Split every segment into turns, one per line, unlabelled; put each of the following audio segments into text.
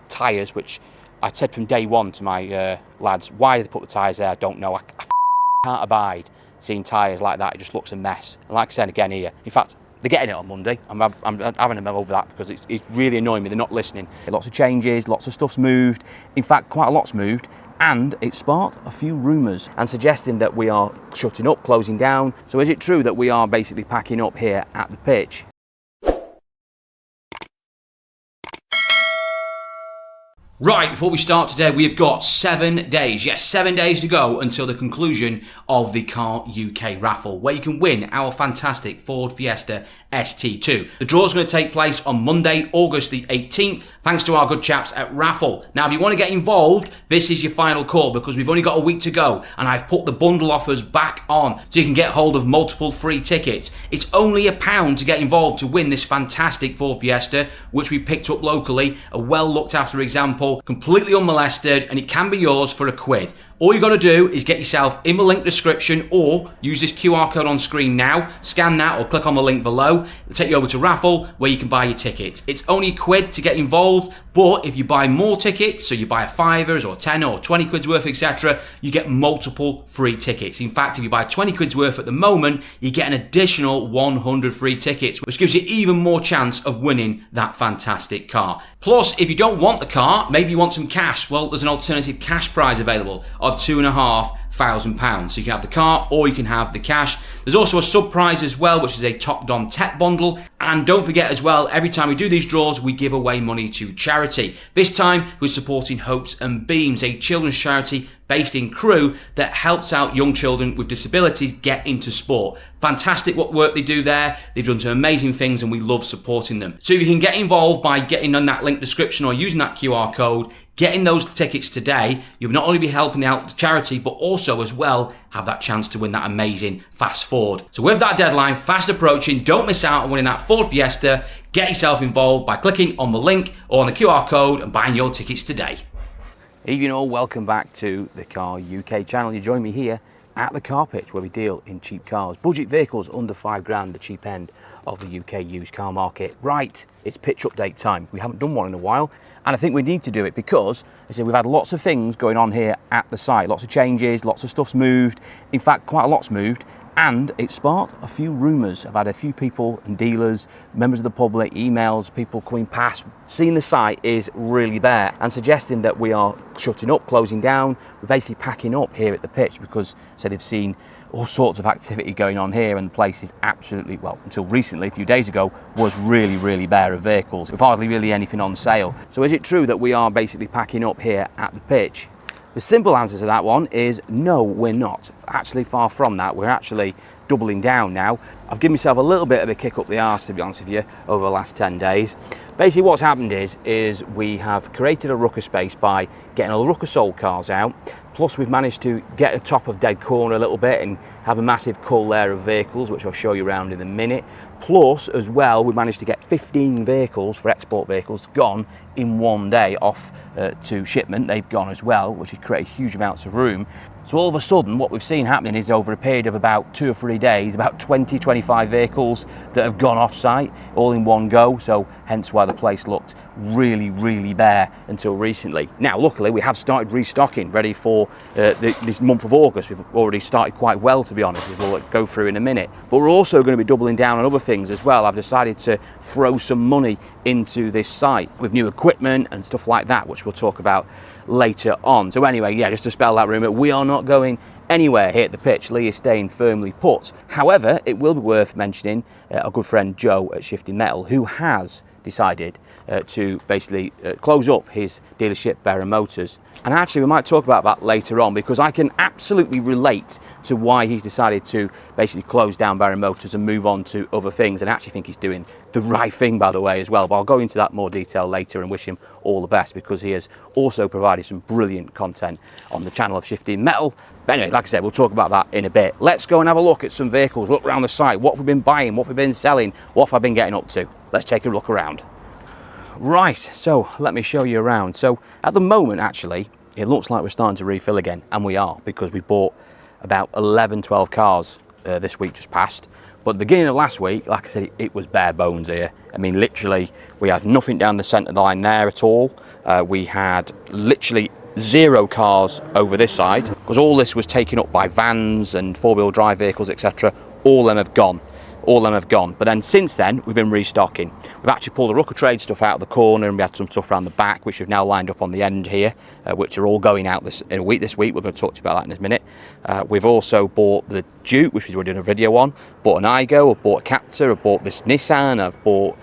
tyres, which I said from day one to my lads, why they put the tyres there, I don't know. I can't abide seeing tyres like that. It just looks a mess. And like I said again here, in fact, they're getting it on Monday. I'm having them over that because it's really annoying me. They're not listening. Lots of changes, lots of stuff's moved. In fact, quite a lot's moved. And it sparked a few rumours and suggesting that we are shutting up, closing down. So is it true that we are basically packing up here at the pitch? Right, before we start today, we've got 7 days, yes, 7 days to go until the conclusion of the Car UK raffle, where you can win our fantastic Ford Fiesta ST2. The draw is going to take place on Monday, August the 18th, thanks to our good chaps at RAFFLE. Now, if you want to get involved, this is your final call because we've only got a week to go and I've put the bundle offers back on so you can get hold of multiple free tickets. It's only £1 to get involved to win this fantastic Ford Fiesta, which we picked up locally, a well looked after example, completely unmolested, and it can be yours for £1. All you got to do is get yourself in the link description or use this QR code on screen now, scan that or click on the link below. It'll take you over to RAFFLE where you can buy your tickets. It's only £1 to get involved, but if you buy more tickets, so you buy a £5 or 10 or 20 quid's worth, etc., you get multiple free tickets. In fact, if you buy 20 quid's worth at the moment, you get an additional 100 free tickets, which gives you even more chance of winning that fantastic car. Plus, if you don't want the car, maybe you want some cash, well, there's an alternative cash prize available of £2,500. So you can have the car or you can have the cash. There's also a sub prize as well, which is a Top Don Tech bundle. And don't forget as well, every time we do these draws, we give away money to charity. This time, we're supporting Hopes and Beams, a children's charity based in Crewe that helps out young children with disabilities get into sport. Fantastic what work they do there. They've done some amazing things and we love supporting them. So if you can get involved by getting on that link description or using that QR code, getting those tickets today, you'll not only be helping out the charity, but also as well have that chance to win that amazing fast Ford. So with that deadline fast approaching, don't miss out on winning that Ford Fiesta. Get yourself involved by clicking on the link or on the QR code and buying your tickets today. Evening all, welcome back to the Car UK channel. You join me here at the car pitch where we deal in cheap cars, budget vehicles under £5,000, the cheap end of the UK used car market. Right, it's pitch update time. We haven't done one in a while and I think we need to do it because I said we've had lots of things going on here at the site, lots of changes, lots of stuff's moved. In fact, quite a lot's moved. And it sparked a few rumours. I've had a few people and dealers, members of the public, emails, people coming past, seeing the site is really bare and suggesting that we are shutting up, closing down. We're basically packing up here at the pitch because so they've seen all sorts of activity going on here and the place is absolutely, well, until recently, a few days ago, was really, really bare of vehicles with hardly really anything on sale. So is it true that we are basically packing up here at the pitch? The simple answer to that one is no, we're not. Actually, far from that. We're actually doubling down now. I've given myself a little bit of a kick up the arse, to be honest with you, over the last 10 days. Basically, what's happened is we have created a rucker space by getting all the rucker sold cars out. Plus, we've managed to get a top of dead corner a little bit and have a massive cull there of vehicles, which I'll show you around in a minute. Plus, as well, we managed to get 15 vehicles for export vehicles gone in one day off to shipment. They've gone as well, which has created huge amounts of room. So all of a sudden, what we've seen happening is over a period of about 2 or 3 days, about 20, 25 vehicles that have gone off site all in one go. So hence why the place looked really, really bare until recently. Now, luckily, we have started restocking, ready for this month of August. We've already started quite well, to be honest, as we'll go through in a minute. But we're also going to be doubling down on other things as well. I've decided to throw some money into this site with new equipment and stuff like that, which we'll talk about later on. So anyway, yeah, just to spell that rumour, we are not going anywhere here at the pitch. Lee is staying firmly put. However, it will be worth mentioning our good friend Joe at Shifting Metal, who has decided to basically close up his dealership, Barrow Motors. And actually we might talk about that later on because I can absolutely relate to why he's decided to basically close down Barrow Motors and move on to other things, and I actually think he's doing the right thing, by the way, as well. But I'll go into that more detail later and wish him all the best because he has also provided some brilliant content on the channel of Shifting Metal. But anyway, like I said, we'll talk about that in a bit. Let's go and have a look at some vehicles, look around the site. What have we been buying? What have we been selling? What have I been getting up to? Let's take a look around. Right, so let me show you around. So at the moment, actually, it looks like we're starting to refill again, and we are, because we bought about 11, 12 cars this week just passed.
But at the beginning of last week, like I said, it was bare bones here. I mean, literally, we had nothing down the centre line there at all. We had literally 0 cars over this side, because all this was taken up by vans and 4-wheel drive vehicles, etc. All of them have gone. All of them have gone. But then since then, we've been restocking. We've actually pulled the Rucker Trade stuff out of the corner, and we had some stuff around the back, which we've now lined up on the end here, which are all going out in a week this week. We're going to talk to you about that in a minute. We've also bought the Duke, which we've already done a video on. Bought an Igo, I've bought a Captur, I've bought this Nissan, I've bought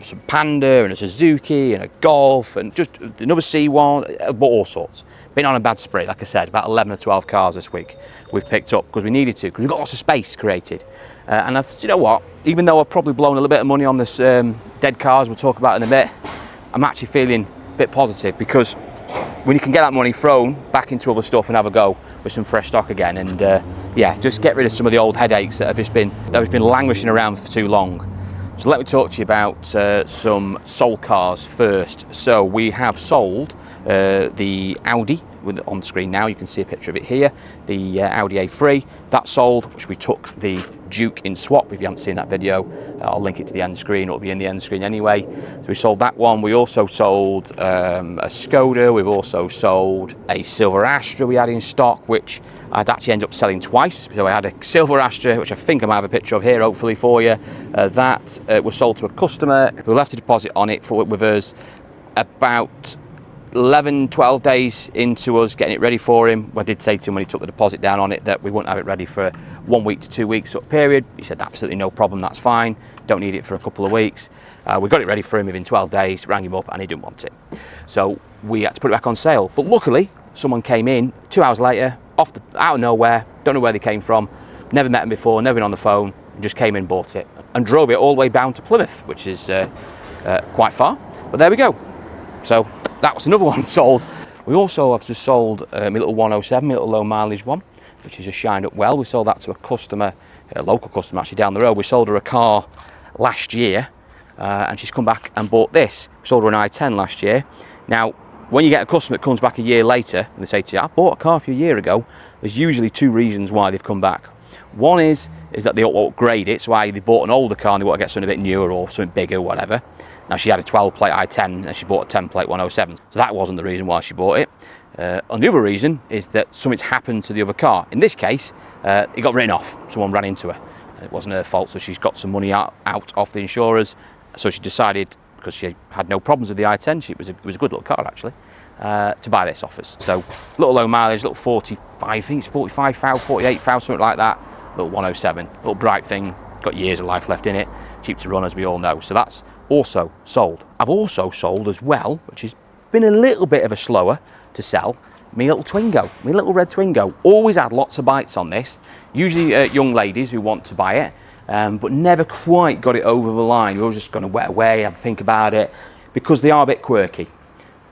some Panda and a Suzuki and a Golf and just another C1, I've bought all sorts. Been on a bad spree, like I said, about 11 or 12 cars this week we've picked up because we needed to, because we've got lots of space created. And you know what, even though I've probably blown a little bit of money on this dead cars we'll talk about in a bit, I'm actually feeling a bit positive, because when you can get that money thrown back into other stuff and have a go with some fresh stock again, and yeah, just get rid of some of the old headaches that have been languishing around for too long. So let me talk to you about some sold cars first. So we have sold the Audi on the screen now. You can see a picture of it here. The Audi A3, that sold, which we took the Duke in swap. If you haven't seen that video, I'll link it to the end screen. It'll be in the end screen anyway. So we sold that one. We also sold a Skoda. We've also sold a Silver Astra we had in stock, which I'd actually end up selling twice. So I had a Silver Astra, which I think I might have a picture of here, hopefully for you. That was sold to a customer who left a deposit on it with us about 11-12 days into us getting it ready for him. I did say to him when he took the deposit down on it that we wouldn't have it ready for 1 week to 2 weeks sort of period. He said absolutely no problem, that's fine, don't need it for a couple of weeks. We got it ready for him within 12 days, rang him up and he didn't want it, so we had to put it back on sale. But luckily someone came in 2 hours later, out of nowhere, don't know where they came from, never met him before, never been on the phone, just came in, bought it and drove it all the way down to Plymouth, which is quite far, but there we go. So that was another one sold. We also have just sold my little 107, my little low mileage one, which is just shined up well. We sold that to a customer, a local customer actually down the road. We sold her a car last year and she's come back and bought this. We sold her an i10 last year. Now, when you get a customer that comes back a year later and they say to you, I bought a car for you a year ago, there's usually 2 reasons why they've come back. One is that they want to upgrade it, so either they bought an older car and they want to get something a bit newer or something bigger, whatever. Now she had a 12 plate i10 and she bought a 10 plate 107, so that wasn't the reason why she bought it. And the other reason is that something's happened to the other car. In this case, it got written off, someone ran into her. And it wasn't her fault, so she's got some money out off the insurers, so she decided, because she had no problems with the i10, it was a good little car actually, to buy this off us. So little low mileage, little 45, I think it's 45,000, 48,000, something like that, little 107, little bright thing, got years of life left in it, cheap to run as we all know, so that's also sold. I've also sold as well, which has been a little bit of a slower to sell, my little Twingo, my little red Twingo. Always had lots of bites on this, usually young ladies who want to buy it, but never quite got it over the line. We were just going to wet away, have a think about it, because they are a bit quirky.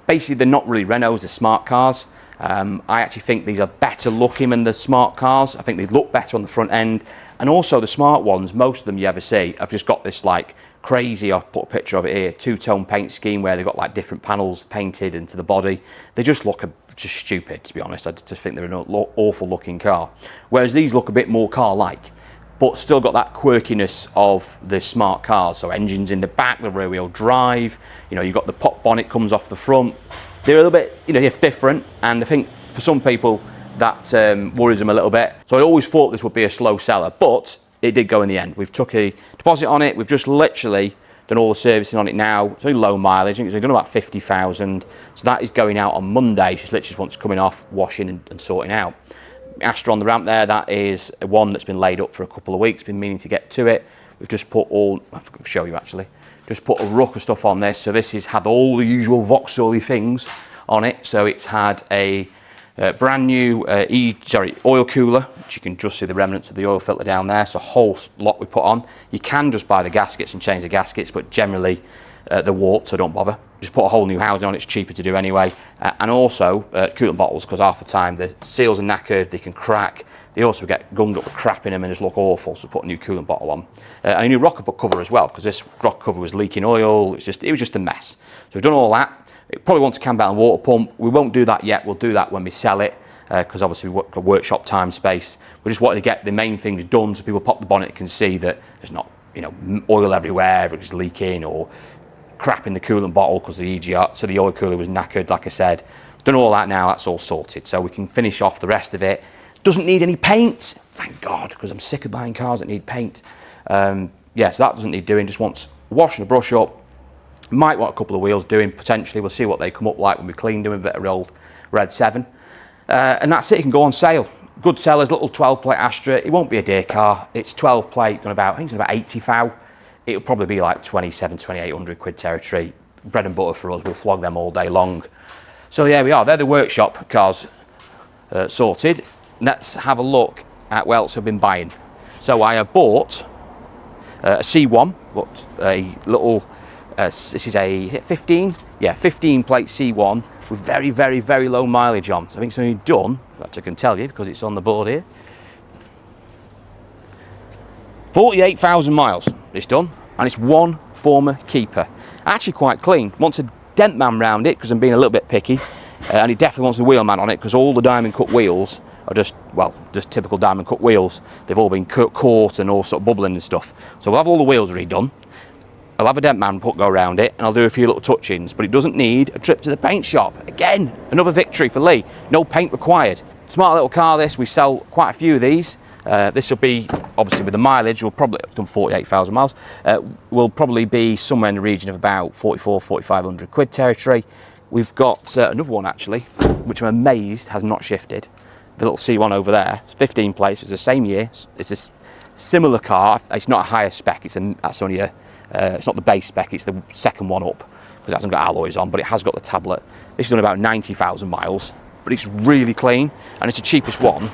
Basically, they're not really Renaults, they're smart cars. I actually think these are better looking than the smart cars. I think they look better on the front end. And also the smart ones, most of them you ever see, have just got this like crazy, I'll put a picture of it here, 2-tone paint scheme where they've got like different panels painted into the body. They just look just stupid, to be honest. I just think they're an awful looking car. Whereas these look a bit more car-like, but still got that quirkiness of the smart cars. So engines in the back, the rear wheel drive, you know, you've got the pop bonnet comes off the front. They're a little bit, you know, different, and I think for some people that worries them a little bit. So I always thought this would be a slow seller, but it did go in the end. We've took a deposit on it. We've just literally done all the servicing on it now. It's only low mileage. I think it's done about 50,000. So that is going out on Monday. She literally just wants coming off, washing and sorting out. Astra on the ramp there, that is one that's been laid up for a couple of weeks, been meaning to get to it. We've just put all, I'll show you actually, just put a ruck of stuff on this. So this has had all the usual Vauxhall things on it. So it's had a brand new oil cooler, which you can just see the remnants of the oil filter down there. So a whole lot we put on. You can just buy the gaskets and change the gaskets, but generally they're warped, so don't bother. Just put a whole new housing on, it's cheaper to do anyway. And also coolant bottles, because half the time the seals are knackered, they can crack. They also get gummed up with crap in them and just look awful, so put a new coolant bottle on. And a new rocker cover as well, because this rocker cover was leaking oil. It was just a mess. So we've done all that. It probably wants a cam belt and water pump. We won't do that yet, we'll do that when we sell it. because obviously we've got workshop time space. We just wanted to get the main things done so people pop the bonnet can see that there's not, you know, oil everywhere, it's leaking, or crap in the coolant bottle because the EGR, so the oil cooler was knackered, like I said. Done all that now, that's all sorted, so we can finish off the rest of it. Doesn't need any paint, thank God, because I'm sick of buying cars that need paint. Yeah, so that doesn't need doing, just wants washing a brush up. Might want a couple of wheels doing, potentially. We'll see what they come up like when we clean them, a bit of old Red 7. And that's it, it can go on sale. Good sellers, little 12 plate Astra. It won't be a dear car. It's 12 plate, done about, I think it's about 80 thou. It'll probably be like 2,800 quid territory. Bread and butter for us, we'll flog them all day long. So there we are, they're the workshop cars sorted. Let's have a look at what else I've been buying. So I have bought a C1, but a little, this is a 15? Yeah, 15 plate C1 with very, very, very low mileage on. So I think it's only done, that I can tell you because it's on the board here, 48,000 miles it's done, and it's one former keeper. Actually quite clean. Wants a dent man round it because I'm being a little bit picky, and it definitely wants the wheel man on it because all the diamond cut wheels are just, well, just typical diamond cut wheels. They've all been caught and all sort of bubbling and stuff. So we'll have all the wheels redone. I'll have a dent man go around it, and I'll do a few little touch-ins, but it doesn't need a trip to the paint shop. Again, another victory for Lee. No paint required. Smart little car this. We sell quite a few of these. This will be, obviously with the mileage, we'll probably have done 48,000 miles. Will probably be somewhere in the region of about 4,500 quid territory. We've got another one actually, which I'm amazed has not shifted. The little C1 over there, it's 15 plates, it's the same year. It's a similar car. It's not a higher spec. That's only a, it's not the base spec. It's the second one up because it hasn't got alloys on, but it has got the tablet. This is done about 90,000 miles, but it's really clean, and it's the cheapest one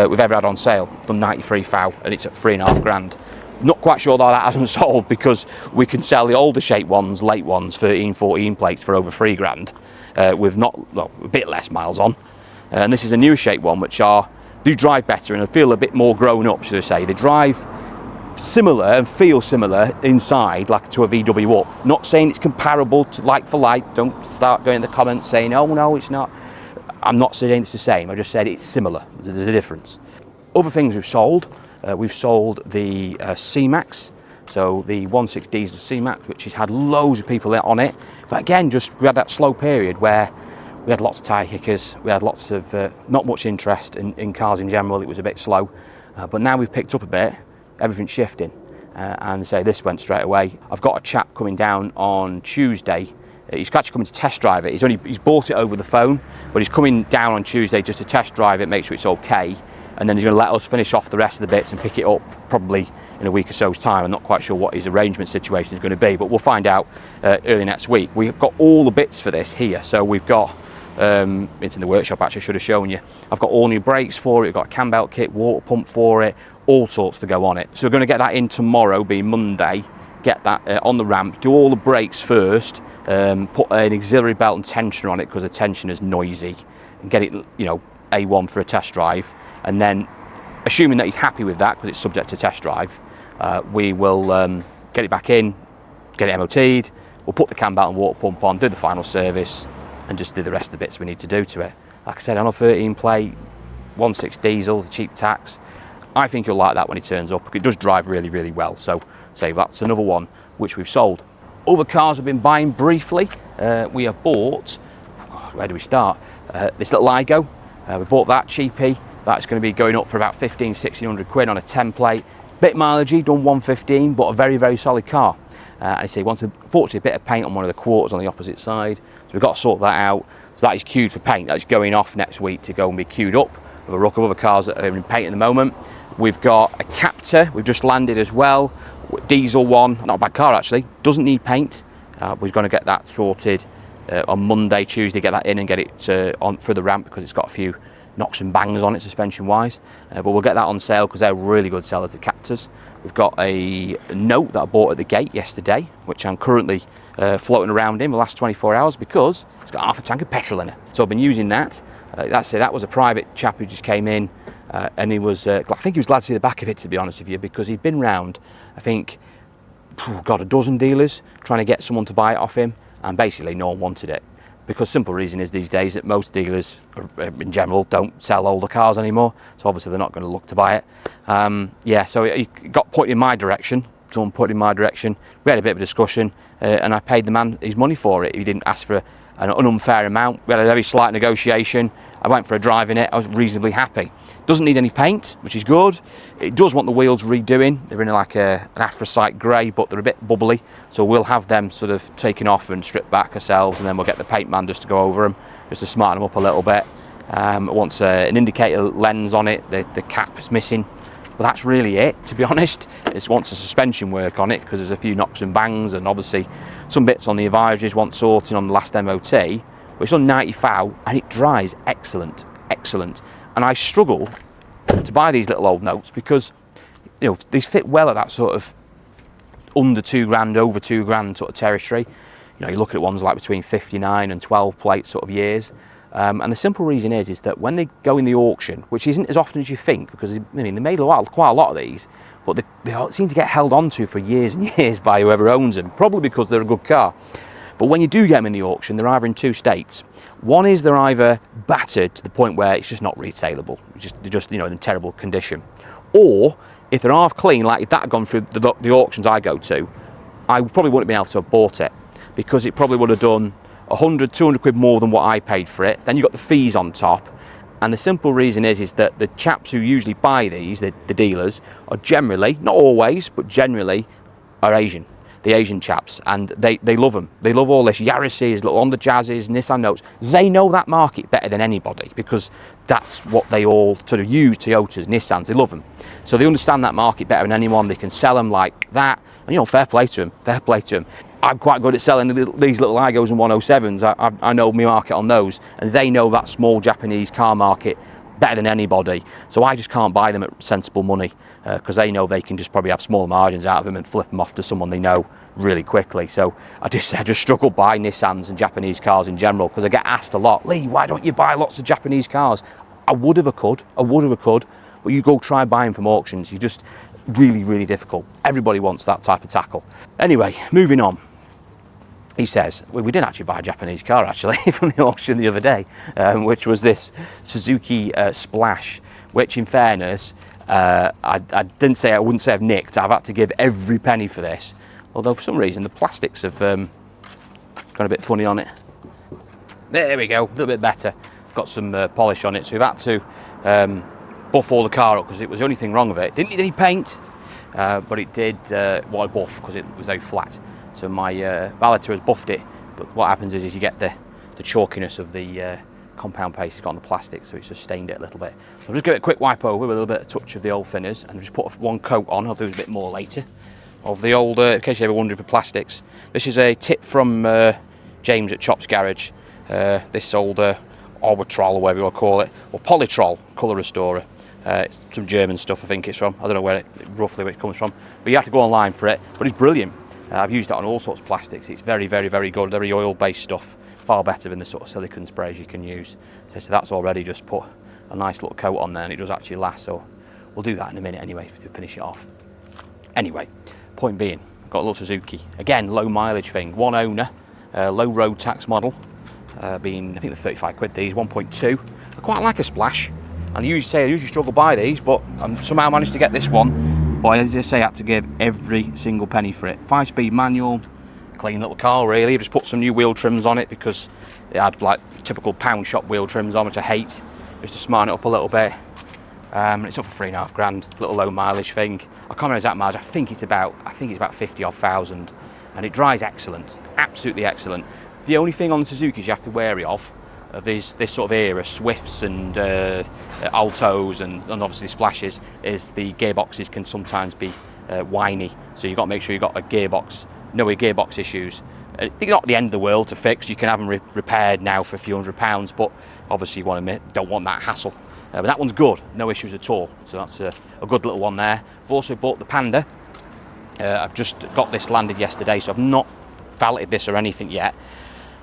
we've ever had on sale. Done 93 thou, and it's at 3.5 grand. Not quite sure that hasn't sold because we can sell the older shape ones, late ones, 13, 14 plates for over 3 grand with not, well, a bit less miles on. And this is a new shape one, which do drive better and feel a bit more grown up, should I say. They drive similar and feel similar inside, like to a VW Up. Not saying it's comparable to like for like. Don't start going in the comments saying, oh no, it's not. I'm not saying it's the same. I just said it's similar. There's a difference. Other things we've sold the C-Max, so the 1.6 diesel C-Max, which has had loads of people on it. But again, we had that slow period where we had lots of tyre kickers, we had lots of not much interest in cars in general. It was a bit slow, but now we've picked up a bit. Everything's shifting, and so this went straight away. I've got a chap coming down on Tuesday. He's actually coming to test drive it. He's bought it over the phone, but he's coming down on Tuesday just to test drive it, make sure it's okay, and then he's going to let us finish off the rest of the bits and pick it up probably in a week or so's time. I'm not quite sure what his arrangement situation is going to be, but we'll find out early next week. We've got all the bits for this here, so we've got it's in the workshop. Actually, I should have shown you. I've got all new brakes for it. We've got a cam belt kit, water pump for it, all sorts to go on it. So we're going to get that in tomorrow, being Monday. Get that on the ramp, do all the brakes first, put an auxiliary belt and tensioner on it because the tensioner is noisy, and get it, you know, A1 for a test drive. And then, assuming that he's happy with that because it's subject to test drive, we will get it back in, get it MOT'd, we'll put the cam belt and water pump on, do the final service, and just do the rest of the bits we need to do to it. Like I said, on a 13 plate, 1.6 diesel, the cheap tax. I think you'll like that when it turns up. It does drive really, really well. So that's another one which we've sold. Other cars I've been buying briefly. We have bought, where do we start? This little Ligo. We bought that cheapie. That's going to be going up for about 1,500–1,600 quid on a 10 plate. Bit mileagey, done 115, but a very, very solid car. I say, unfortunately, a bit of paint on one of the quarters on the opposite side. So we've got to sort that out. So that is queued for paint. That's going off next week to go and be queued up with a ruck of other cars that are in paint at the moment. We've got a Captor, we've just landed as well. Diesel one, not a bad car actually, doesn't need paint. We're going to get that sorted on Monday, Tuesday, get that in and get it on for the ramp because it's got a few knocks and bangs on it suspension wise. But we'll get that on sale because they're really good sellers, the Captors. We've got a note that I bought at the gate yesterday, which I'm currently floating around in the last 24 hours because it's got half a tank of petrol in it. So I've been using that. That was a private chap who just came in. And he was, I think he was glad to see the back of it, to be honest with you, because he'd been round, I think, a dozen dealers trying to get someone to buy it off him, and basically no one wanted it. because simple reason is these days that most dealers in general don't sell older cars anymore, so obviously they're not going to look to buy it. Yeah, so it got put in my direction. Someone put it in my direction. We had a bit of a discussion, and I paid the man his money for it. He didn't ask for an unfair amount. We had a very slight negotiation. I went for a drive in it. I was reasonably happy. Doesn't need any paint, which is good. It does want the wheels redoing. They're in like an anthracite grey, but they're a bit bubbly, so we'll have them sort of taken off and stripped back ourselves, and then we'll get the paint man just to go over them, just to smarten them up a little bit. It wants an indicator lens on it. The cap is missing. But that's really it, to be honest. It wants a suspension work on it because there's a few knocks and bangs, and obviously some bits on the advisories want sorting on the last MOT, but it's on 90 thou and it drives excellent, excellent. And I struggle to buy these little old notes because, you know, these fit well at that sort of under 2 grand, over 2 grand sort of territory. You know, you look at ones like between 59 and 12 plate sort of years. And the simple reason is that when they go in the auction, which isn't as often as you think, because I mean they made quite a lot of these, but they seem to get held on to for years and years by whoever owns them, probably because they're a good car. But when you do get them in the auction, they're either in 2 states. One is they're either battered to the point where it's just not retailable, they're just you know in terrible condition, or if they're half clean, like if that had gone through the auctions I go to, I probably wouldn't have been able to have bought it because it probably would have done 100, 200 quid more than what I paid for it. Then you've got the fees on top. And the simple reason is that the chaps who usually buy these, the dealers, are generally, not always, but generally, are Asian. The Asian chaps. And they love them. They love all this Yaris's, on the Jazzes, Nissan Notes. They know that market better than anybody because that's what they all sort of use, Toyotas, Nissans, they love them. So they understand that market better than anyone. They can sell them like that. And, you know, fair play to them, fair play to them. I'm quite good at selling these little Igos and 107s. I know my market on those, and they know that small Japanese car market better than anybody. So I just can't buy them at sensible money because they know they can just probably have small margins out of them and flip them off to someone they know really quickly. So I just struggle buying Nissans and Japanese cars in general because I get asked a lot, Lee, why don't you buy lots of Japanese cars? I would have, I could, but you go try buying from auctions, you just really, really difficult. Everybody wants that type of tackle. Anyway, moving on. He says, well, we didn't actually buy a Japanese car actually from the auction the other day, which was this Suzuki Splash, which in fairness, I wouldn't say I've nicked. I've had to give every penny for this, although for some reason the plastics have gone a bit funny on it. There we go, a little bit better. Got some polish on it, so we've had to buff all the car up because it was the only thing wrong with it. Didn't need any paint, but it did want to buff because it was very flat. So my valeter has buffed it, but what happens is you get the chalkiness of the compound paste it's got on the plastic, so it's just stained it a little bit. So I'll just give it a quick wipe over with a little bit of touch of the old thinners, and just put one coat on. I'll do a bit more later of the old, in case you're ever wondering for plastics. This is a tip from James at Chop's Garage. This old Orbitrol, or whatever you want to call it, or Polytrol colour restorer. It's some German stuff, I think it's from. I don't know where roughly where it comes from, but you have to go online for it. But it's brilliant. I've used it on all sorts of plastics. It's very, very, very good. Very oil-based stuff. Far better than the sort of silicone sprays you can use. So that's already just put a nice little coat on there, and it does actually last. So we'll do that in a minute anyway to finish it off. Anyway, point being, I've got a little Suzuki. Again, low mileage thing. One owner, low road tax model. Being, I think they're 35 quid these, 1.2. I quite like a Splash. And I usually struggle to buy these, but I somehow managed to get this one. But as I say, I had to give every single penny for it. 5-speed manual, clean little car really. I've just put some new wheel trims on it because it had like typical pound shop wheel trims on, which I hate, just to smarten it up a little bit. It's up for 3.5 grand, little low mileage thing. I can't remember exact mileage. I think it's about 50,000, and it drives excellent, absolutely excellent. The only thing on the Suzukis you have to be wary of this sort of era, Swifts and Altos and obviously Splashes, is the gearboxes can sometimes be whiny. So you've got to make sure you've got a gearbox, no gearbox issues. They're not the end of the world to fix. You can have them repaired now for a few £100, but obviously you don't want that hassle. But that one's good, no issues at all. So that's a good little one there. I've also bought the Panda. I've just got this landed yesterday, so I've not valeted this or anything yet.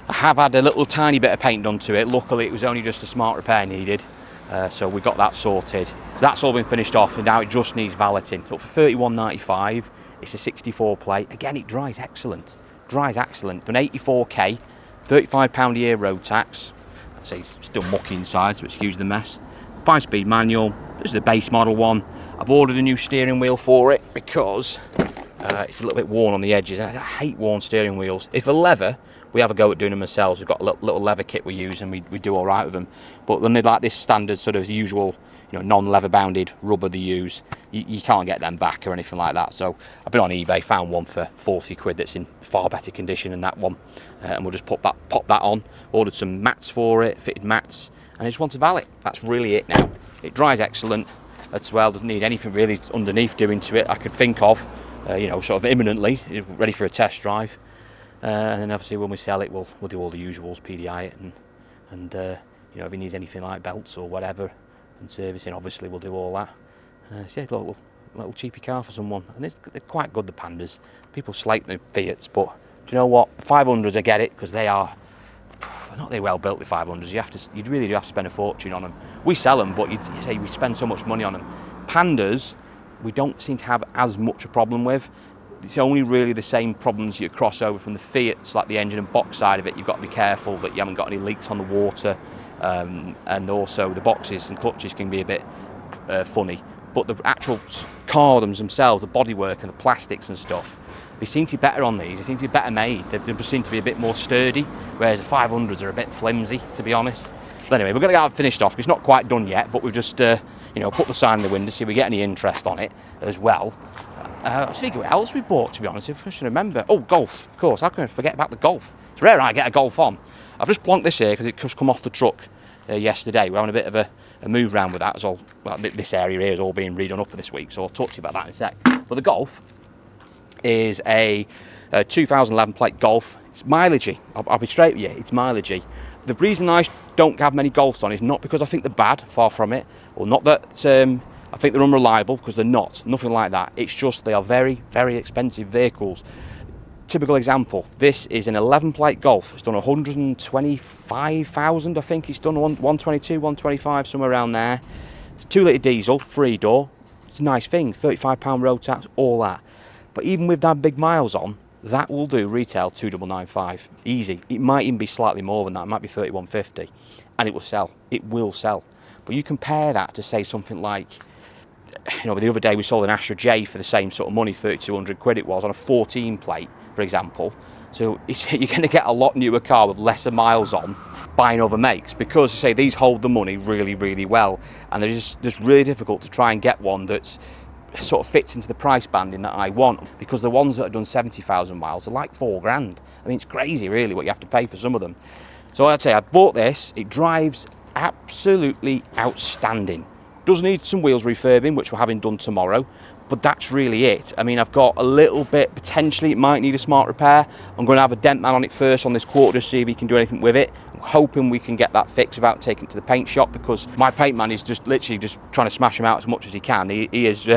I have had a little tiny bit of paint done to it. Luckily it was only just a smart repair needed, so we got that sorted. So that's all been finished off, and now it just needs valeting. So for £31.95, it's a 64 plate. Again, it drives excellent. Done 84k £35 a year road tax. I say it's still mucky inside, so excuse the mess. 5-speed manual. This is the base model one. I've ordered a new steering wheel for it because it's a little bit worn on the edges. I hate worn steering wheels. If they're leather, we have a go at doing them ourselves. We've got a little leather kit we use, and we do all right with them. But when they're like this standard sort of usual, you know, non-leather bounded rubber they use, you can't get them back or anything like that. So I've been on eBay, found one for 40 quid that's in far better condition than that one, and we'll just pop that on. Ordered some mats for it, fitted mats, and I just want to valet. That's really it now. It dries excellent as well. Doesn't need anything really underneath doing to it I could think of, you know, sort of imminently ready for a test drive. And then obviously when we sell it, we'll do all the usuals, PDI it, and you know, if it needs anything like belts or whatever and servicing, obviously we'll do all that. So yeah, little cheapy car for someone, and they're quite good, the Pandas. People slate the Fiats, but do you know what? 500s, I get it, because they are not very well built. The 500s, you really do have to spend a fortune on them. We sell them, but you say we spend so much money on them. Pandas, we don't seem to have as much a problem with. It's only really the same problems you cross over from the Fiats, like the engine and box side of it. You've got to be careful that you haven't got any leaks on the water, and also the boxes and clutches can be a bit funny. But the actual car themselves, the bodywork and the plastics and stuff, they seem to be better on these. They seem to be better made. They seem to be a bit more sturdy, whereas the 500s are a bit flimsy, to be honest. But anyway, we're going to get it finished off. It's not quite done yet, but we've just you know, put the sign in the window, see if we get any interest on it as well. I was thinking what else we bought, to be honest, if I should remember. Oh, Golf, of course. How can I forget about the Golf? It's rare I get a Golf on. I've just plonked this here because it just come off the truck yesterday. We're having a bit of a move around with that. It's all, well, this area here is all being redone up this week, so I'll talk to you about that in a sec. But the Golf is a 2011 plate Golf. It's mileagey. I'll be straight with you. It's mileagey. The reason I don't have many Golfs on is not because I think they're bad, far from it, or not that I think they're unreliable, because they're not. Nothing like that. It's just they are very, very expensive vehicles. Typical example, this is an 11 plate Golf. It's done 125,000, I think it's done, 122, 125, somewhere around there. It's a 2-litre diesel, 3-door. It's a nice thing, £35 road tax, all that. But even with that big miles on, that will do retail 2,995, easy. It might even be slightly more than that, it might be 3,150, and it will sell. It will sell. But you compare that to, say, something like, you know, the other day we sold an Astra J for the same sort of money, 3,200 quid it was, on a 14 plate, for example. So you're going to get a lot newer car with lesser miles on buying other makes, because, say, these hold the money really, really well, and they're just really difficult to try and get one that's sort of fits into the price banding that I want, because the ones that have done 70,000 miles are like £4 grand. I mean, it's crazy really what you have to pay for some of them. So I'd say I bought this. It drives absolutely outstanding. Does need some wheels refurbing, which we're having done tomorrow, but that's really it. I mean, I've got a little bit, potentially it might need a smart repair. I'm going to have a dent man on it first on this quarter to see if he can do anything with it. I'm hoping we can get that fixed without taking it to the paint shop, because my paint man is just literally just trying to smash him out as much as he can. He is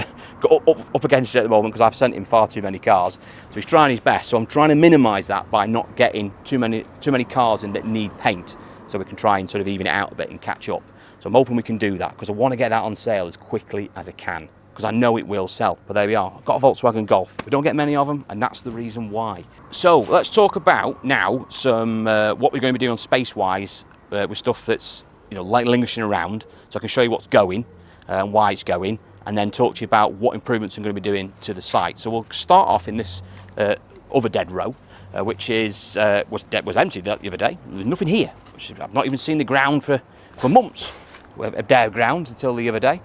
got up against it at the moment, because I've sent him far too many cars, so he's trying his best. So I'm trying to minimise that by not getting too many cars in that need paint, so we can try and sort of even it out a bit and catch up. So I'm hoping we can do that, because I want to get that on sale as quickly as I can, because I know it will sell. But there we are. I've got a Volkswagen Golf. We don't get many of them, and that's the reason why. So let's talk about now some what we're going to be doing on space-wise with stuff that's, you know, like languishing around, so I can show you what's going and why it's going, and then talk to you about what improvements I'm going to be doing to the site. So we'll start off in this other dead row, which is was empty the other day. There's nothing here. I've not even seen the ground for months. We have a bare ground until the other day.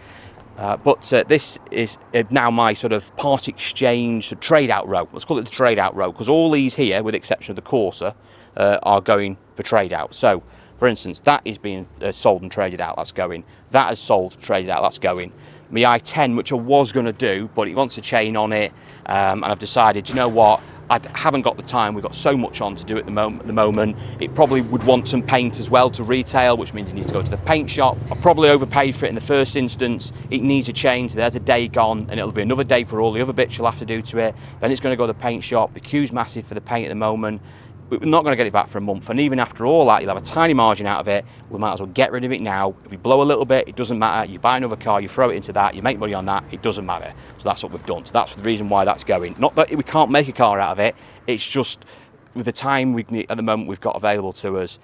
But this is now my sort of part exchange trade out row. Let's call it the trade out row, because all these here, with the exception of the Corsa, are going for trade out. So, for instance, that is being sold and traded out. That's going. That is sold, traded out. That's going. My i10, which I was going to do, but it wants a chain on it, and I've decided, you know what? I haven't got the time. We've got so much on to do at the moment. It probably would want some paint as well to retail, which means it needs to go to the paint shop. I probably overpaid for it in the first instance. It needs a change. There's a day gone, and it'll be another day for all the other bits you'll have to do to it. Then it's going to go to the paint shop. The queue's massive for the paint at the moment. We're not going to get it back for a month, and even after all that, you'll have a tiny margin out of it. We might as well get rid of it now. If we blow a little bit, it doesn't matter. You buy another car, you throw it into that, you make money on that, it doesn't matter. So that's what we've done. So that's the reason why that's going. Not that we can't make a car out of it, it's just with the time at the moment we've got available to us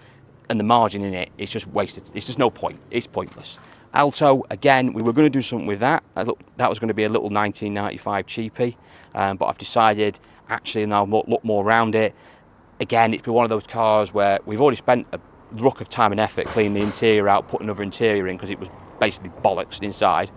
and the margin in it, it's just wasted. It's just no point. It's pointless. Alto, again, we were going to do something with that. That was going to be a little 1995 cheapie, but I've decided actually now look more around it. Again, it's been one of those cars where we've already spent a ruck of time and effort cleaning the interior out, putting another interior in because it was basically bollocks inside.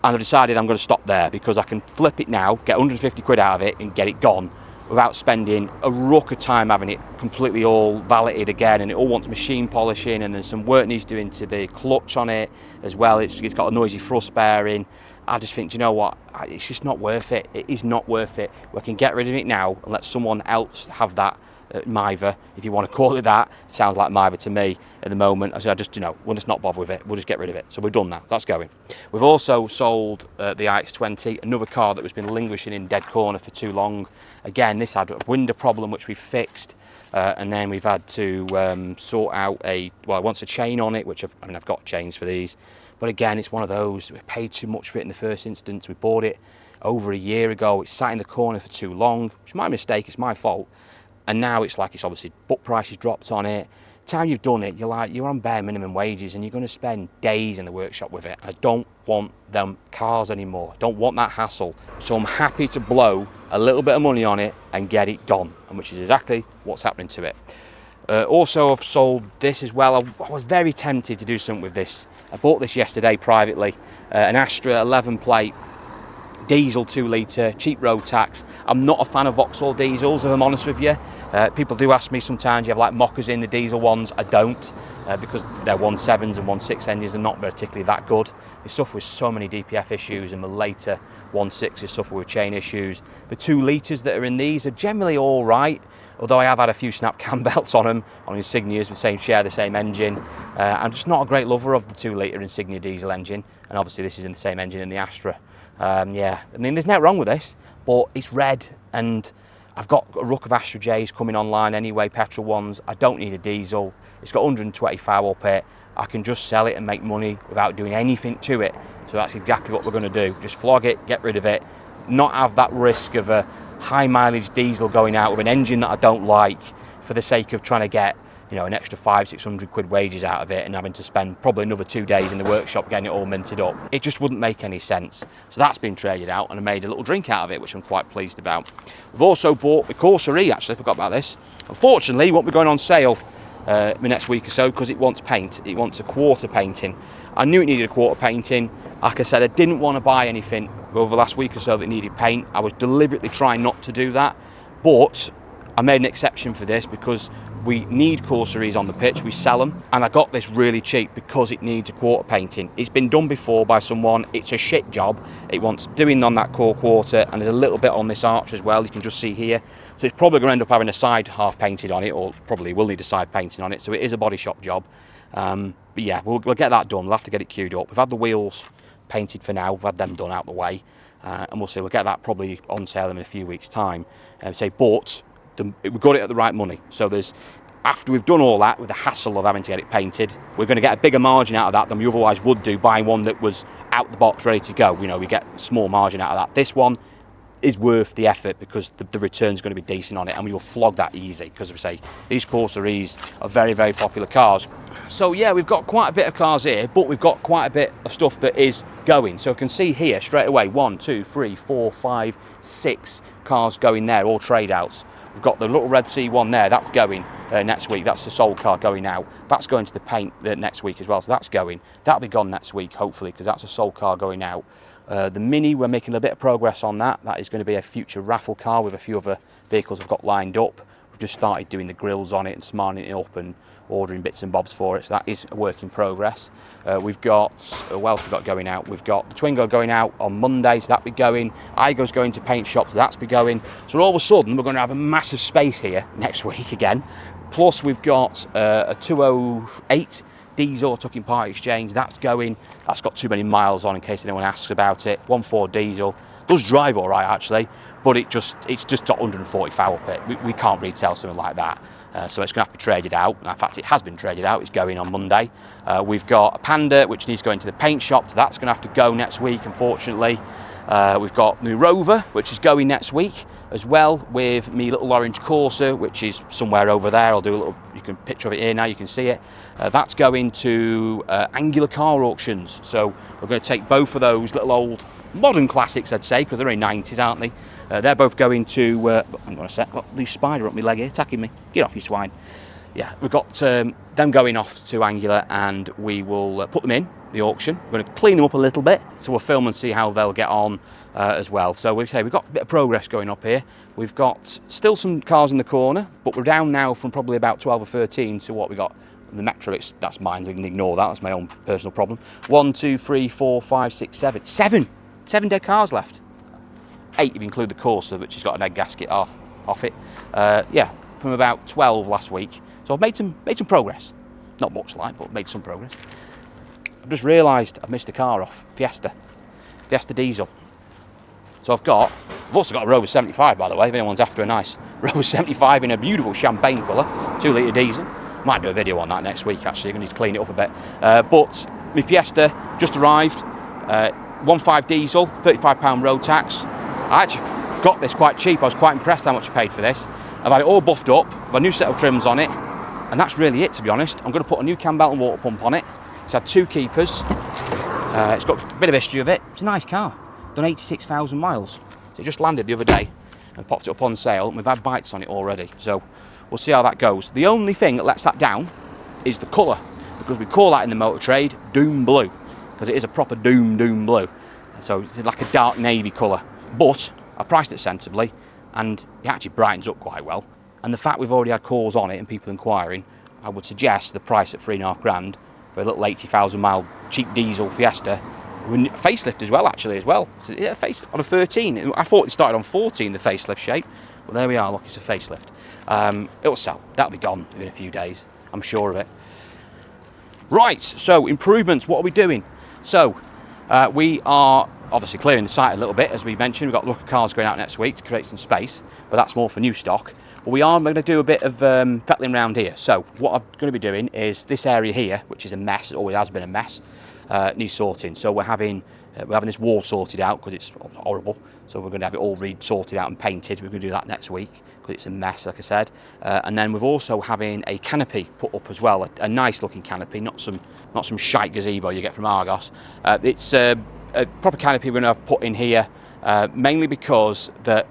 And I've decided I'm going to stop there because I can flip it now, get 150 quid out of it and get it gone without spending a ruck of time having it completely all valeted again, and it all wants machine polishing, and there's some work needs doing to the clutch on it as well. It's got a noisy thrust bearing. I just think, do you know what, it's just not worth it. It is not worth it. We can get rid of it now and let someone else have that Miva, if you want to call it that. It sounds like Miva to me at the moment. I just, we'll just not bother with it. We'll just get rid of it. So we've done that. That's going. We've also sold the iX20, another car that has been languishing in dead corner for too long. Again, this had a window problem which we fixed, and then we've had to sort out it wants a chain on it, which I've got chains for these. But again, it's one of those, we paid too much for it in the first instance. We bought it over a year ago. It sat in the corner for too long. It's my mistake, it's my fault. And now it's obviously book prices dropped on it. Time you've done it, you're on bare minimum wages and you're going to spend days in the workshop with it. I don't want them cars anymore. Don't want that hassle. So I'm happy to blow a little bit of money on it and get it gone, and which is exactly what's happening to it. Also, I've sold this as well. I was very tempted to do something with this. I bought this yesterday privately, an Astra 11 plate. Diesel 2 litre, cheap road tax. I'm not a fan of Vauxhall diesels, if I'm honest with you. People do ask me sometimes, you have like mockers in the diesel ones. I don't, because they're 1.7s and 1.6 engines are not particularly that good. They suffer with so many DPF issues, and the later 1.6s suffer with chain issues. The 2 litres that are in these are generally all right, although I have had a few snap cam belts on them, on Insignias, share the same engine. I'm just not a great lover of the 2 litre Insignia diesel engine, and obviously this is in the same engine in the Astra. Yeah, I mean, there's nothing wrong with this, but it's red, and I've got a ruck of Astra J's coming online anyway, petrol ones. I don't need a diesel. It's got 120 foul up it. I can just sell it and make money without doing anything to it. So that's exactly what we're going to do. Just flog it, get rid of it, not have that risk of a high mileage diesel going out with an engine that I don't like for the sake of trying to get, an extra 500-600 quid wages out of it and having to spend probably another 2 days in the workshop getting it all minted up. It just wouldn't make any sense. So that's been traded out, and I made a little drink out of it, which I'm quite pleased about. We've also bought the Corsa E, actually, I forgot about this. Unfortunately, it won't be going on sale the next week or so because it wants paint. It wants a quarter painting. I knew it needed a quarter painting. Like I said, I didn't want to buy anything over the last week or so that needed paint. I was deliberately trying not to do that, but I made an exception for this because we need Corsa E's on the pitch, we sell them, and I got this really cheap because it needs a quarter painting. It's been done before by someone, it's a shit job. It wants doing on that core quarter, and there's a little bit on this arch as well, you can just see here. So it's probably going to end up having a side half painted on it, or probably will need a side painting on it, so it is a body shop job. But yeah, we'll get that done, we'll have to get it queued up. We've had the wheels painted for now, we've had them done out the way, and we'll see, we'll get that probably on sale in a few weeks' time. But we've got it at the right money. So after we've done all that with the hassle of having to get it painted, we're going to get a bigger margin out of that than we otherwise would do buying one that was out the box ready to go. We get a small margin out of that. This one is worth the effort because the return's going to be decent on it, and we will flog that easy because these Corsa E's are very, very popular cars. So yeah, we've got quite a bit of cars here, but we've got quite a bit of stuff that is going. So you can see here straight away 1, 2, 3, 4, 5, 6 cars going there, all trade outs. We've got the little red C1 there, that's going next week. That's the sold car going out. That's going to the paint next week as well, so that's going. That'll be gone next week, hopefully, because that's a sold car going out. The Mini, we're making a bit of progress on that. That is going to be a future raffle car with a few other vehicles I've got lined up. We've just started doing the grills on it and smartening it up and ordering bits and bobs for it, so that is a work in progress. We've got, what else we've got going out? We've got the Twingo going out on Monday, so that'll be going. Igo's going to paint shops, so that's be going. So all of a sudden, we're going to have a massive space here next week again. Plus, we've got a 208 diesel tucking part exchange, that's going. That's got too many miles on in case anyone asks about it. 1.4 diesel. Does drive all right, actually, but it's just got 140 foul up it. We can't retail something like that. So it's going to have to be traded out. In fact, it has been traded out. It's going on Monday. We've got a Panda, which needs to go into the paint shop. So that's going to have to go next week, unfortunately. We've got new Rover, which is going next week. as well with me little orange Corsa, which is somewhere over there. I'll do a little, you can picture of it here now, you can see it. That's going to Angular car auctions. So we're going to take both of those little old modern classics, I'd say, because they're in 90s, aren't they? They're both going to, hang on a sec, got a loose spider up my leg here, attacking me. Get off, you swine. Yeah, we've got them going off to Angular, and we will put them in the auction. We're going to clean them up a little bit, so we'll film and see how they'll get on as well. So we've got a bit of progress going up here. We've got still some cars in the corner, but we're down now from probably about 12 or 13 to what we got. The Metro, that's mine, we can ignore that, that's my own personal problem. 1, 2, 3, 4, 5, 6, 7. 7 dead cars left. 8 if you include the Corsa, which has got an egg gasket off it. Yeah, from about 12 last week. So I've made some progress. Not much like, but made some progress. I've just realised I've missed a car off. Fiesta diesel. So I've also got a Rover 75, by the way, if anyone's after a nice Rover 75 in a beautiful champagne colour, 2 litre diesel. Might do a video on that next week, actually. I'm going to need to clean it up a bit. But my Fiesta just arrived. 1.5 diesel, £35 road tax. I actually got this quite cheap. I was quite impressed how much I paid for this. I've had it all buffed up, I've a new set of trims on it, and that's really it, to be honest. I'm going to put a new cam belt and water pump on it. It's had 2 keepers. It's got a bit of history of it. It's a nice car. Done 86,000 miles. So it just landed the other day and popped it up on sale, and we've had bites on it already. So we'll see how that goes. The only thing that lets that down is the colour, because we call that in the motor trade Doom Blue, because it is a proper Doom Blue. So it's like a dark navy colour. But I priced it sensibly, and it actually brightens up quite well. And the fact we've already had calls on it and people inquiring, I would suggest the price at £3.5 grand for a little 80,000 mile cheap diesel Fiesta. Facelift as well. So, yeah, face on a 13. I thought it started on 14, the facelift shape. Well, there we are, look, it's a facelift. It'll sell. That'll be gone in a few days. I'm sure of it. Right, so improvements, what are we doing? So, we are obviously clearing the site a little bit, as we mentioned. We've got a look of cars going out next week to create some space, but that's more for new stock. But we are going to do a bit of fettling around here. So what I'm going to be doing is this area here, which is a mess, it always has been a mess, needs sorting. So we're having this wall sorted out because it's horrible. So we're going to have it all sorted out and painted. We're going to do that next week because it's a mess, like I said. And then we're also having a canopy put up as well, a nice looking canopy, not some shite gazebo you get from Argos. It's a proper canopy we're going to have put in here, mainly because that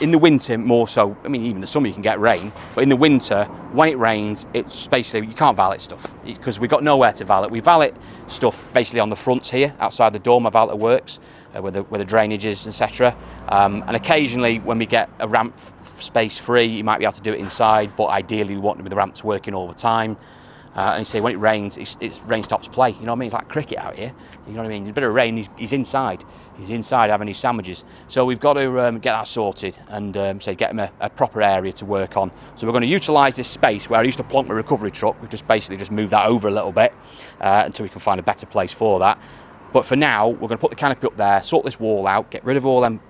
in the winter more so, I mean even the summer you can get rain, but in the winter when it rains it's basically you can't valet stuff because we've got nowhere to valet. We valet stuff basically on the fronts here outside the door. My valet works where the drainage is, etc. And occasionally when we get a ramp space free you might be able to do it inside, but ideally we want the ramps working all the time. And you see when it rains, it's rain stops play. You know what I mean? It's like cricket out here. You know what I mean? A bit of rain, he's inside. He's inside having his sandwiches. So we've got to get that sorted and get him a proper area to work on. So we're going to utilise this space where I used to plonk my recovery truck. We've just basically moved that over a little bit until we can find a better place for that. But for now, we're going to put the canopy up there, sort this wall out, get rid of all them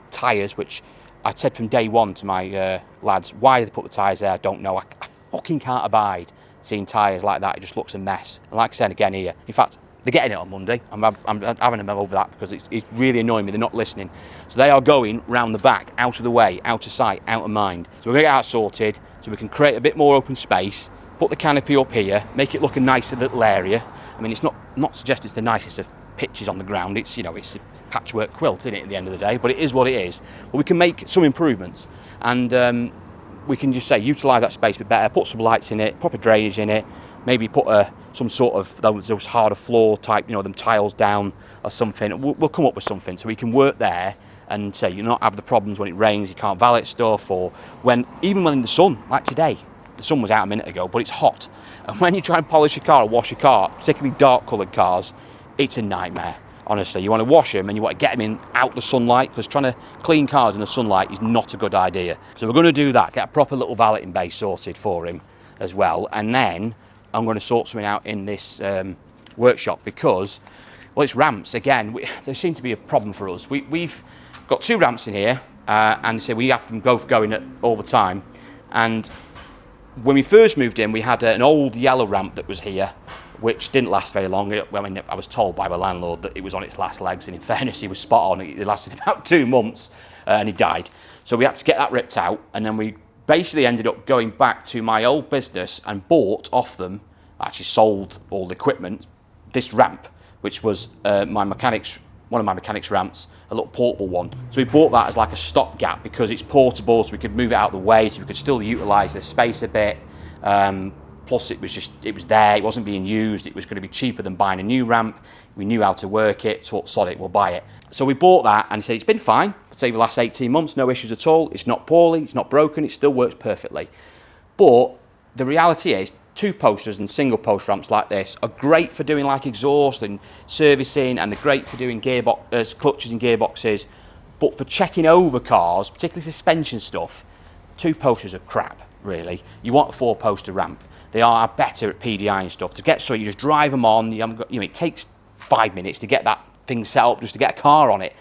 tyres, which I said from day one to my lads, why they put the tyres there, I don't know. I fucking can't abide seeing tyres like that. It just looks a mess. And like I said again here, in fact they're getting it on Monday. I'm having them over that because it's really annoying me. They're not listening. So they are going round the back, out of the way, out of sight, out of mind. So we're going to get that sorted so we can create a bit more open space, put the canopy up here, make it look a nicer little area. I mean, it's not suggested it's the nicest of pitches on the ground. It's, you know, it's a patchwork quilt, isn't it, at the end of the day? But it is what it is. But we can make some improvements, and we can just say utilise that space a bit better, put some lights in it, proper drainage in it, maybe put some sort of those harder floor type, you know, them tiles down or something. We'll come up with something so we can work there and say you not have the problems when it rains, you can't valet stuff, or even when in the sun, like today. The sun was out a minute ago, but it's hot. And when you try and polish your car or wash your car, particularly dark coloured cars, it's a nightmare. Honestly, you want to wash them and you want to get them in out the sunlight, because trying to clean cars in the sunlight is not a good idea. So we're going to do that, get a proper little valeting bay sorted for him as well, and then I'm going to sort something out in this workshop because, well, it's ramps again. There seems to be a problem for us. We've got 2 ramps in here, and so we have them both going all the time. And when we first moved in, we had an old yellow ramp that was here, which didn't last very long. I mean, I was told by my landlord that it was on its last legs, and in fairness, he was spot on. It lasted about 2 months, and he died. So we had to get that ripped out, and then we basically ended up going back to my old business and bought off them, actually sold all the equipment, this ramp, which was one of my mechanics' ramps, a little portable one. So we bought that as like a stopgap because it's portable, so we could move it out of the way, so we could still utilise the space a bit. Plus it was there, it wasn't being used, it was going to be cheaper than buying a new ramp. We knew how to work it, so sod it, we'll buy it. So we bought that, and it's been fine. I'd say the last 18 months, no issues at all. It's not poorly, it's not broken, it still works perfectly. But the reality is, two posters and single post ramps like this are great for doing like exhaust and servicing, and they're great for doing clutches and gearboxes. But for checking over cars, particularly suspension stuff, two posters are crap, really. You want a 4-poster ramp. They are better at PDI and stuff. To get so you just drive them on. It takes 5 minutes to get that thing set up, just to get a car on it.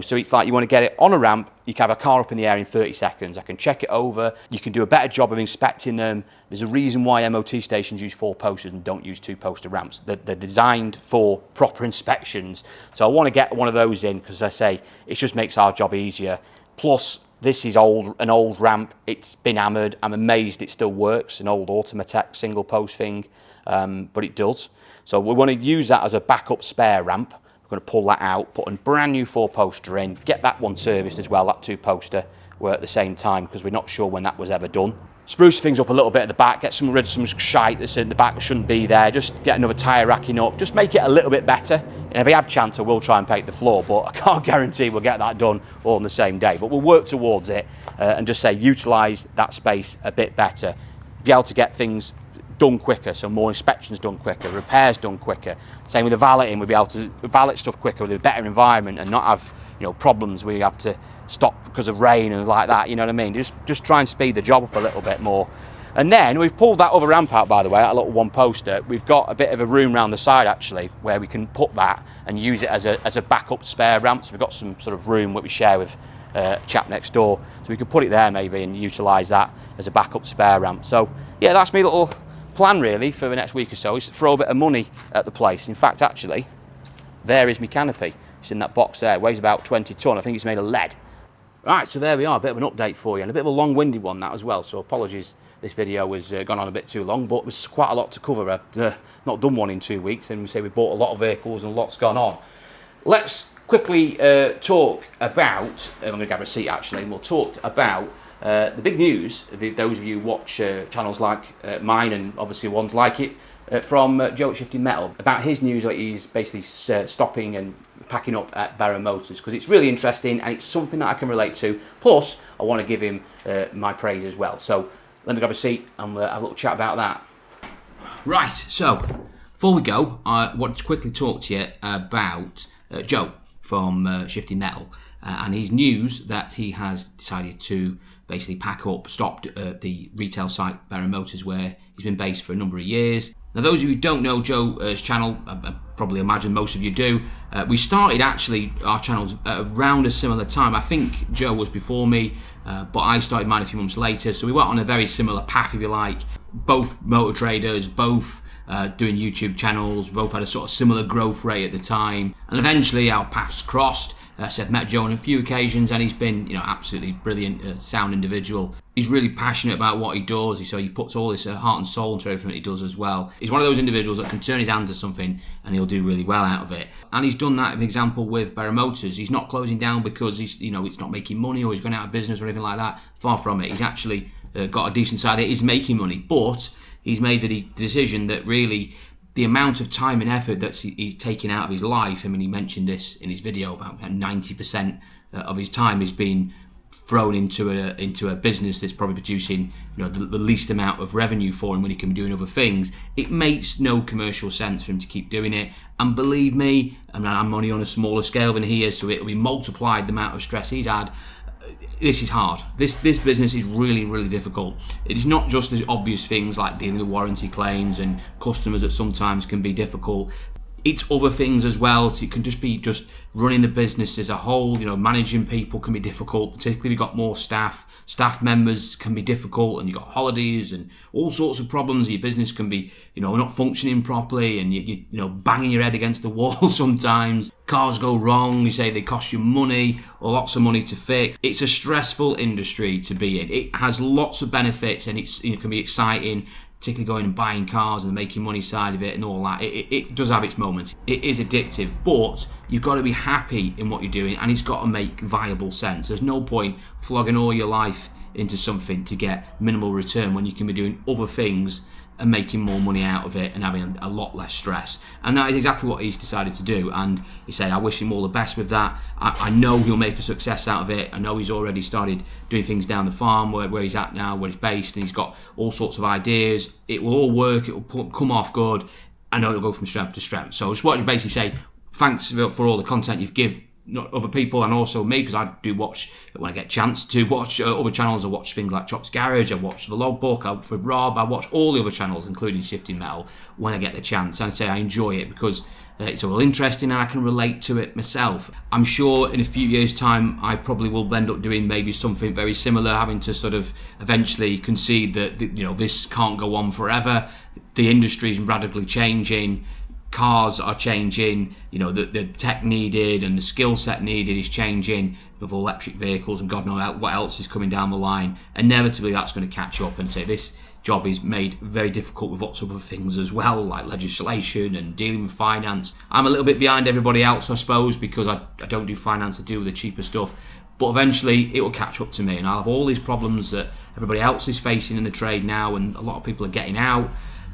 So it's like you want to get it on a ramp. You can have a car up in the air in 30 seconds. I can check it over. You can do a better job of inspecting them. There's a reason why MOT stations use 4 posters and don't use 2-poster ramps. They're designed for proper inspections. So I want to get one of those in because, as I say, it just makes our job easier. Plus, this is an old ramp. It's been hammered. I'm amazed it still works. An old Automatech single post thing, but it does. So we want to use that as a backup spare ramp. We're going to pull that out, put a brand new 4-poster in, get that one serviced as well, that 2-poster, work at the same time because we're not sure when that was ever done. Spruce things up a little bit at the back, get rid of some shite that's in the back that shouldn't be there, just get another tyre racking up, just make it a little bit better. And if we have chance, I will try and paint the floor, but I can't guarantee we'll get that done all on the same day. But we'll work towards it and just say utilise that space a bit better, be able to get things done quicker, so more inspections done quicker, repairs done quicker. Same with the valeting, we'll be able to valet stuff quicker with a better environment and not have problems where you have to stop because of rain and like that, you know what I mean? Just try and speed the job up a little bit more. And then we've pulled that other ramp out, by the way, that little 1-poster. We've got a bit of a room around the side actually where we can put that and use it as a backup spare ramp. So we've got some sort of room that we share with a chap next door, so we could put it there maybe and utilise that as a backup spare ramp. So yeah, that's my little plan really for the next week or so, is to throw a bit of money at the place. In fact, actually, there is my canopy. It's in that box there. It weighs about 20 tonne. I think it's made of lead. Right, so there we are, a bit of an update for you, and a bit of a long-winded one that as well, so apologies this video has gone on a bit too long, but there's quite a lot to cover. I've not done one in 2 weeks, and we say we bought a lot of vehicles and a lot's gone on. Let's quickly talk about, I'm going to grab a seat actually, and we'll talk about the big news, those of you who watch channels like mine and obviously ones like it, from Joe at Shifting Metal, about his news that he's basically stopping and packing up at Barrow Motors, because it's really interesting and it's something that I can relate to. Plus, I want to give him my praise as well. So let me grab a seat and have a little chat about that. Right, so before we go, I want to quickly talk to you about Joe from Shifting Metal and his news that he has decided to basically pack up, stopped at the retail site Barrow Motors where he's been based for a number of years. Now, those of you who don't know Joe's channel, I probably imagine most of you do. We started actually our channels around a similar time. I think Joe was before me, but I started mine a few months later. So we went on a very similar path, if you like. Both motor traders, both doing YouTube channels, both had a sort of similar growth rate at the time. And eventually our paths crossed. So I've met Joe on a few occasions, and he's been, absolutely brilliant, sound individual. He's really passionate about what he does, so he puts all his heart and soul into everything that he does as well. He's one of those individuals that can turn his hand to something and he'll do really well out of it. And he's done that, for example, with Barrow Motors. He's not closing down because he's, it's not making money or he's going out of business or anything like that. Far from it. He's actually got a decent side. He's making money, but he's made the decision that really the amount of time and effort that he's taken out of his life, I mean, he mentioned this in his video, about 90% of his time has been thrown into a business that's probably producing the least amount of revenue for him when he can be doing other things. It makes no commercial sense for him to keep doing it. And believe me, I'm only on a smaller scale than he is, so it'll be multiplied the amount of stress he's had. This is hard. This business is really, really difficult. It is not just as obvious things like dealing with warranty claims and customers that sometimes can be difficult.
It's other things as well. So it can just be running the business as a whole. You know, managing people can be difficult, particularly if you've got more staff. Staff members can be difficult, and you've got holidays and all sorts of problems. Your business can be, you know, not functioning properly, and you know, banging your head against the wall sometimes. Cars go wrong, you say they cost you money or lots of money to fix. It's a stressful industry to be in. It has lots of benefits, and it can be exciting, particularly going and buying cars and making money side of it and all that. It does have its moments. It is addictive, but you've got to be happy in what you're doing, and it's got to make viable sense. There's no point flogging all your life into something to get minimal return when you can be doing other things and making more money out of it and having a lot less stress. And that is exactly what he's decided to do. And you say, I wish him all the best with that. I know he'll make a success out of it. I know he's already started doing things down the farm where he's at now, where he's based, and he's got all sorts of ideas. It will all work. It will come off good. I know it'll go from strength to strength. So I just wanted to basically say, thanks for all the content you've given other people and also me, because I do watch, when I get a chance to watch other channels. I watch things like Chop's Garage, I watch The Logbook, with Rob, I watch all the other channels including Shifting Metal when I get the chance, and I say I enjoy it because it's all interesting and I can relate to it myself. I'm sure in a few years time I probably will end up doing maybe something very similar, having to sort of eventually concede that, you know, this can't go on forever. The industry is radically changing. Cars are changing, you know, the tech needed and the skill set needed is changing with electric vehicles, and God knows what else is coming down the line. Inevitably that's going to catch up, and say this job is made very difficult with lots of other things as well, like legislation and dealing with finance. I'm a little bit behind everybody else, I suppose, because I don't do finance, I deal with the cheaper stuff. But eventually it will catch up to me, and I'll have all these problems that everybody else is facing in the trade now, and a lot of people are getting out.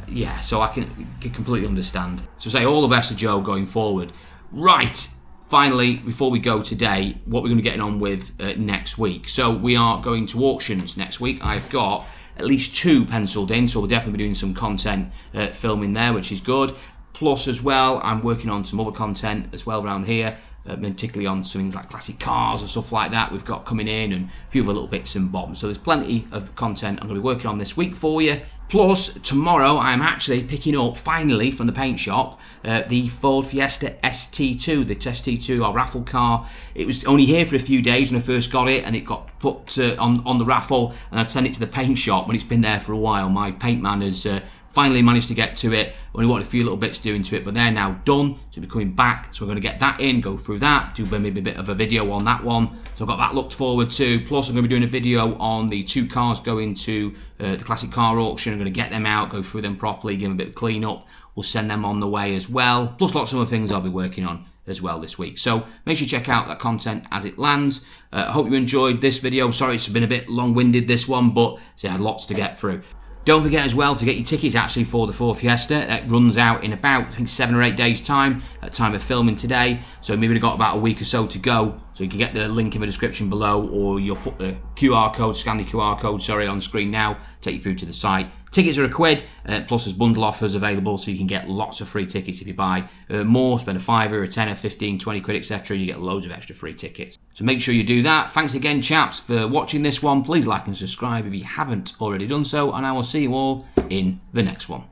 Yeah, so I can completely understand. So say all the best to Joe going forward. Right, finally, before we go today, what we're going to be getting on with next week. So we are going to auctions next week. I've got at least 2 penciled in, so we'll definitely be doing some content filming there, which is good. Plus as well, I'm working on some other content as well around here, particularly on some things like classic cars and stuff like that we've got coming in, and a few other little bits and bobs. So there's plenty of content I'm going to be working on this week for you. Plus, tomorrow I'm actually picking up, finally, from the paint shop, the Ford Fiesta ST2, the ST2, our raffle car. It was only here for a few days when I first got it, and it got put on the raffle, and I'd send it to the paint shop when it's been there for a while. My paint man has finally managed to get to it. Only wanted a few little bits doing to it, but they're now done, so we're coming back. So we're going to get that in, go through that, do maybe a bit of a video on that one. So I've got that looked forward to. Plus I'm going to be doing a video on the 2 cars going to the classic car auction. I'm going to get them out, go through them properly, give them a bit of clean up. We'll send them on the way as well. Plus lots of other things I'll be working on as well this week. So make sure you check out that content as it lands. I hope you enjoyed this video. Sorry it's been a bit long-winded, this one, but I had lots to get through. Don't forget as well to get your tickets actually for the Ford Fiesta. That runs out in about, I think, 7 or 8 days time at time of filming today. So maybe we've got about a week or so to go. So you can get the link in the description below, or you'll put the QR code, scan the QR code, on screen now, take you through to the site. Tickets are £1, plus there's bundle offers available, so you can get lots of free tickets if you buy more, spend a £5, a £10, 15, 20 quid, etc. You get loads of extra free tickets. So make sure you do that. Thanks again, chaps, for watching this one. Please like and subscribe if you haven't already done so, and I will see you all in the next one.